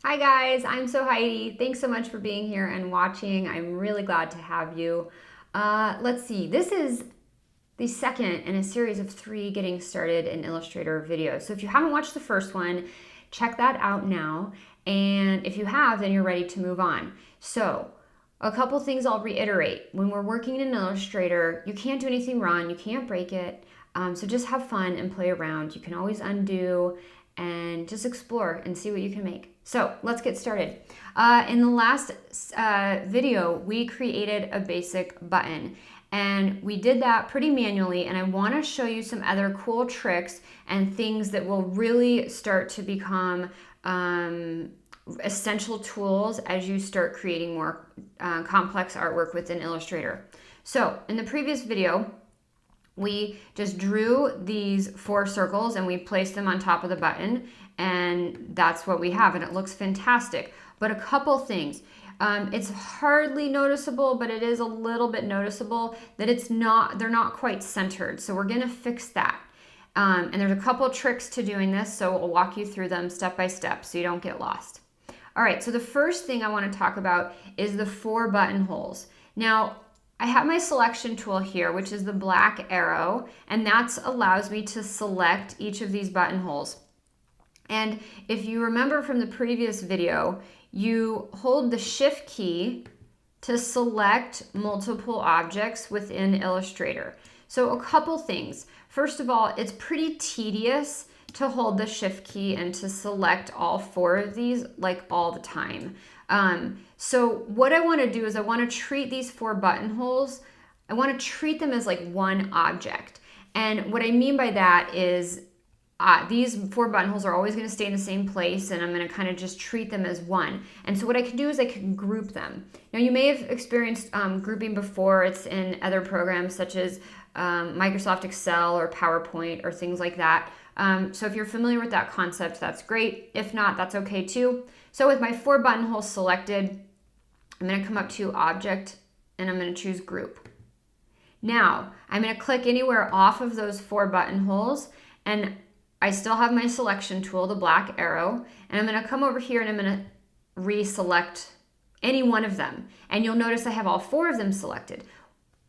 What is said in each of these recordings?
Hi guys, I'm so Heidi. Thanks so much for being here and watching. I'm really glad to have you. Let's see, this is the second in a series of 3 getting started in Illustrator videos. So if you haven't watched the first one, check that out now. And if you have, then you're ready to move on. So a couple things I'll reiterate. When we're working in Illustrator, you can't do anything wrong. You can't break it. So just have fun and play around. You can always undo and just explore and see what you can make. So let's get started. In the last video, we created a basic button. And we did that pretty manually, and I want to show you some other cool tricks and things that will really start to become essential tools as you start creating more complex artwork within Illustrator. So in the previous video, we just drew these 4 circles and we placed them on top of the button, and that's what we have, and it looks fantastic. But a couple things. It's hardly noticeable, but it is a little bit noticeable that they're not quite centered. So we're gonna fix that. And there's a couple tricks to doing this, so we'll walk you through them step by step so you don't get lost. All right, so the first thing I wanna talk about is the 4 buttonholes. Now, I have my selection tool here, which is the black arrow, and that allows me to select each of these buttonholes. And if you remember from the previous video, you hold the Shift key to select multiple objects within Illustrator. So a couple things. First of all, it's pretty tedious to hold the Shift key and to select all 4 of these like all the time. So what I want to do is I want to treat these 4 buttonholes, I want to treat them as like one object. And what I mean by that is these 4 buttonholes are always going to stay in the same place, and I'm going to kind of just treat them as one. And so what I can do is I can group them. Now you may have experienced grouping before. It's in other programs such as Microsoft Excel or PowerPoint or things like that. So if you're familiar with that concept, that's great. If not, that's okay too. So with my 4 buttonholes selected, I'm going to come up to Object and I'm going to choose Group. Now I'm going to click anywhere off of those 4 buttonholes, and I still have my selection tool, the black arrow, and I'm going to come over here and I'm going to reselect any one of them. And you'll notice I have all 4 of them selected.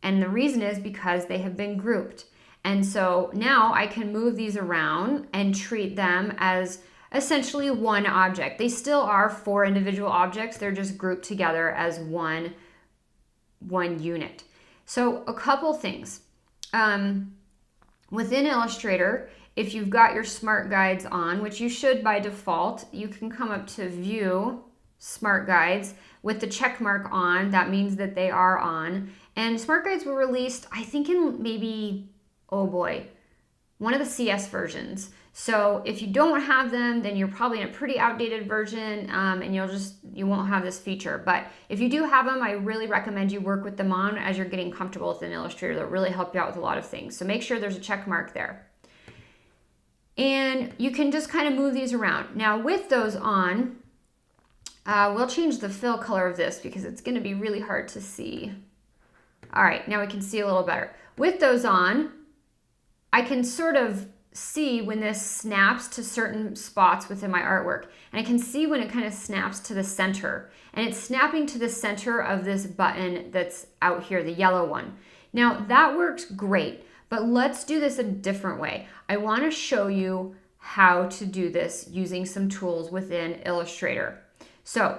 And the reason is because they have been grouped. And so now I can move these around and treat them as essentially one object. They still are 4 individual objects. They're just grouped together as one unit. So a couple things. Within Illustrator, if you've got your Smart Guides on, which you should by default, you can come up to View, Smart Guides. With the check mark on, that means that they are on. And Smart Guides were released, I think in maybe, oh boy, one of the CS versions. So if you don't have them, then you're probably in a pretty outdated version, and you won't have this feature. But if you do have them, I really recommend you work with them on as you're getting comfortable with an Illustrator. They'll really help you out with a lot of things. So make sure there's a check mark there. And you can just kind of move these around. Now with those on, we'll change the fill color of this because it's going to be really hard to see. All right, now we can see a little better. With those on, I can sort of see when this snaps to certain spots within my artwork. And I can see when it kind of snaps to the center. And it's snapping to the center of this button that's out here, the yellow one. Now that works great. But let's do this a different way. I want to show you how to do this using some tools within Illustrator. So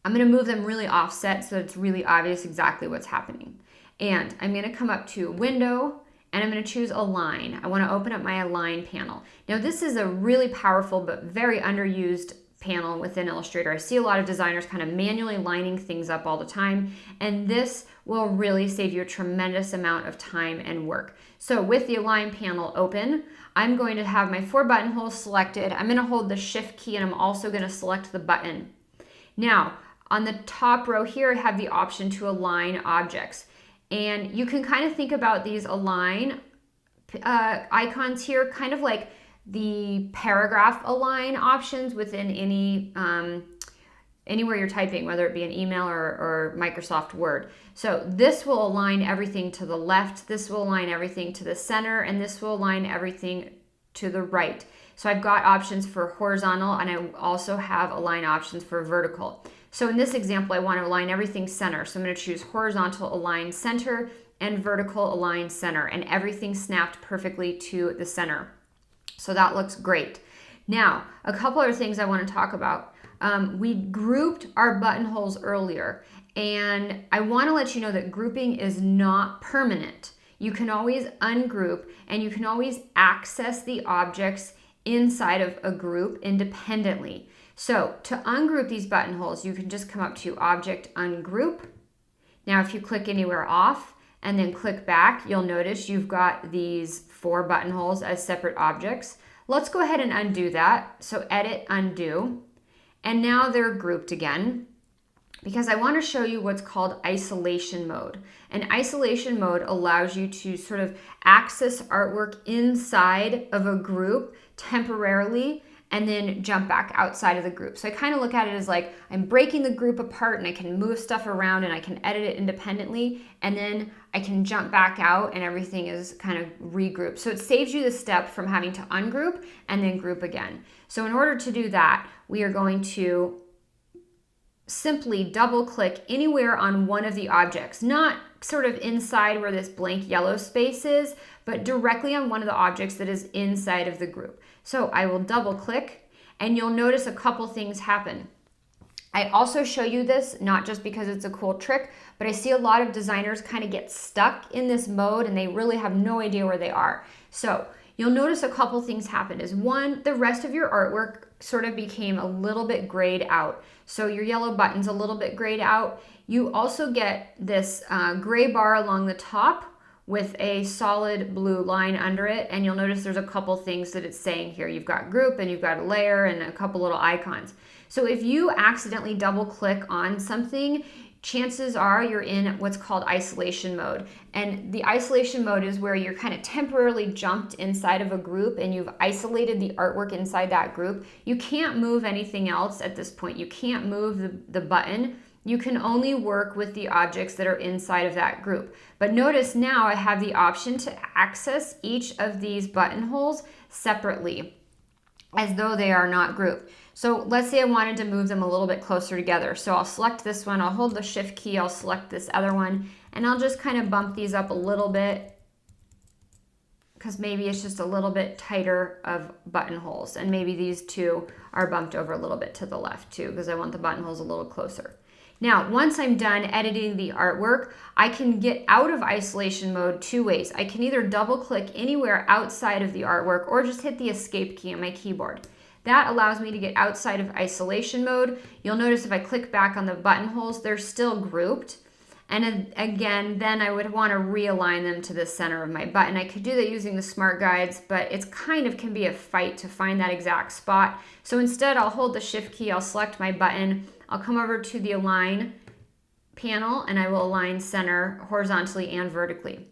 I'm going to move them really offset so that it's really obvious exactly what's happening. And I'm going to come up to Window, and I'm going to choose Align. I want to open up my Align panel. Now this is a really powerful but very underused panel within Illustrator. I see a lot of designers kind of manually lining things up all the time, and this will really save you a tremendous amount of time and work. So with the Align panel open, I'm going to have my 4 buttonholes selected. I'm going to hold the Shift key, and I'm also going to select the button. Now, on the top row here, I have the option to align objects. And you can kind of think about these align icons here kind of like the paragraph align options within anywhere you're typing, whether it be an email or Microsoft Word. So this will align everything to the left, this will align everything to the center, and this will align everything to the right. So I've got options for horizontal, and I also have align options for vertical. So in this example, I want to align everything center. So I'm going to choose horizontal align center and vertical align center, and everything snapped perfectly to the center. So that looks great. Now, a couple other things I want to talk about. We grouped our buttonholes earlier, and I want to let you know that grouping is not permanent. You can always ungroup, and you can always access the objects inside of a group independently. So to ungroup these buttonholes, you can just come up to Object Ungroup. Now if you click anywhere off and then click back, you'll notice you've got these 4 buttonholes as separate objects. Let's go ahead and undo that. So Edit, Undo, and now they're grouped again, because I want to show you what's called isolation mode. And isolation mode allows you to sort of access artwork inside of a group temporarily and then jump back outside of the group. So I kind of look at it as like I'm breaking the group apart, and I can move stuff around and I can edit it independently, and then I can jump back out and everything is kind of regrouped. So it saves you the step from having to ungroup and then group again. So in order to do that, we are going to simply double click anywhere on one of the objects, not sort of inside where this blank yellow space is, but directly on one of the objects that is inside of the group. So I will double click, and you'll notice a couple things happen. I also show you this not just because it's a cool trick, but I see a lot of designers kind of get stuck in this mode and they really have no idea where they are. So you'll notice a couple things happen. Is one, the rest of your artwork sort of became a little bit grayed out. So your yellow button's a little bit grayed out. You also get this gray bar along the top with a solid blue line under it, and you'll notice there's a couple things that it's saying here. You've got group, and you've got a layer, and a couple little icons. So if you accidentally double click on something, chances are you're in what's called isolation mode. And the isolation mode is where you're kind of temporarily jumped inside of a group and you've isolated the artwork inside that group. You can't move anything else at this point. You can't move the button. You can only work with the objects that are inside of that group. But notice now I have the option to access each of these buttonholes separately, as though they are not grouped. So let's say I wanted to move them a little bit closer together. So I'll select this one, I'll hold the Shift key, I'll select this other one, and I'll just kind of bump these up a little bit, because maybe it's just a little bit tighter of buttonholes. And maybe these two are bumped over a little bit to the left too, because I want the buttonholes a little closer. Now, once I'm done editing the artwork, I can get out of isolation mode 2 ways. I can either double click anywhere outside of the artwork or just hit the Escape key on my keyboard. That allows me to get outside of isolation mode. You'll notice if I click back on the buttonholes, they're still grouped. And again, then I would want to realign them to the center of my button. I could do that using the smart guides, but it's kind of can be a fight to find that exact spot. So instead, I'll hold the Shift key, I'll select my button, I'll come over to the Align panel, and I will align center horizontally and vertically.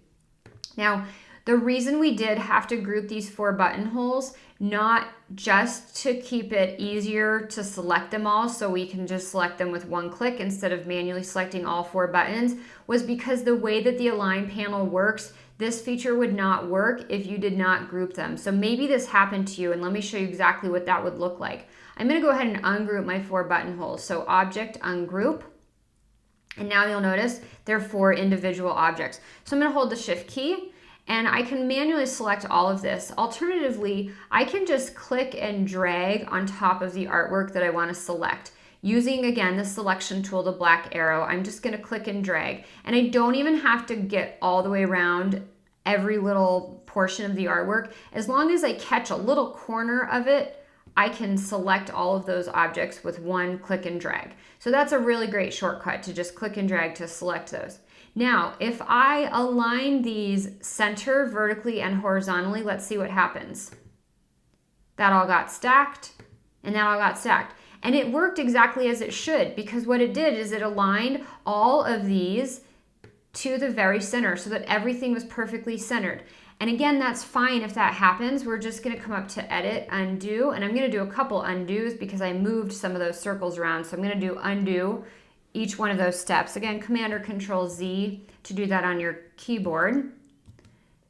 Now, the reason we did have to group these 4 buttonholes, not just to keep it easier to select them all so we can just select them with one click instead of manually selecting all 4 buttons, was because the way that the Align panel works, this feature would not work if you did not group them. So maybe this happened to you, and let me show you exactly what that would look like. I'm going to go ahead and ungroup my 4 buttonholes. So Object, Ungroup. And now you'll notice they're 4 individual objects. So I'm going to hold the Shift key, and I can manually select all of this. Alternatively, I can just click and drag on top of the artwork that I want to select. Using, again, the selection tool, the black arrow, I'm just going to click and drag. And I don't even have to get all the way around every little portion of the artwork. As long as I catch a little corner of it, I can select all of those objects with one click and drag. So that's a really great shortcut, to just click and drag to select those. Now, if I align these center, vertically, and horizontally, let's see what happens. That all got stacked, and that all got stacked. And it worked exactly as it should, because what it did is it aligned all of these to the very center so that everything was perfectly centered. And again, that's fine if that happens. We're just going to come up to Edit, Undo, and I'm going to do a couple undos because I moved some of those circles around. So I'm going to do undo each one of those steps. Again, Command or Control Z to do that on your keyboard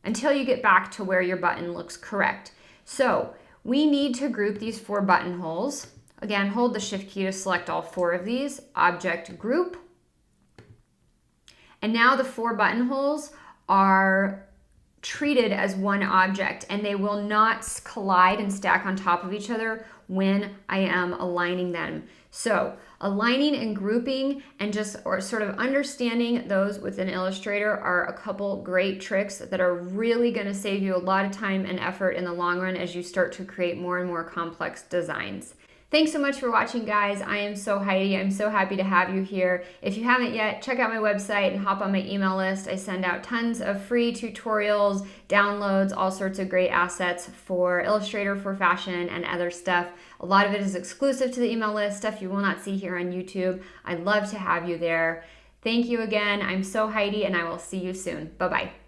until you get back to where your button looks correct. So we need to group these 4 buttonholes. Again, hold the Shift key to select all 4 of these. Object Group. And now the 4 buttonholes are treated as one object, and they will not collide and stack on top of each other when I am aligning them. So aligning and grouping and sort of understanding those within Illustrator are a couple great tricks that are really going to save you a lot of time and effort in the long run as you start to create more and more complex designs. Thanks so much for watching, guys. I am so Heidi. I'm so happy to have you here. If you haven't yet, check out my website and hop on my email list. I send out tons of free tutorials, downloads, all sorts of great assets for Illustrator for fashion and other stuff. A lot of it is exclusive to the email list, stuff you will not see here on YouTube. I'd love to have you there. Thank you again. I'm so Heidi, and I will see you soon. Bye-bye.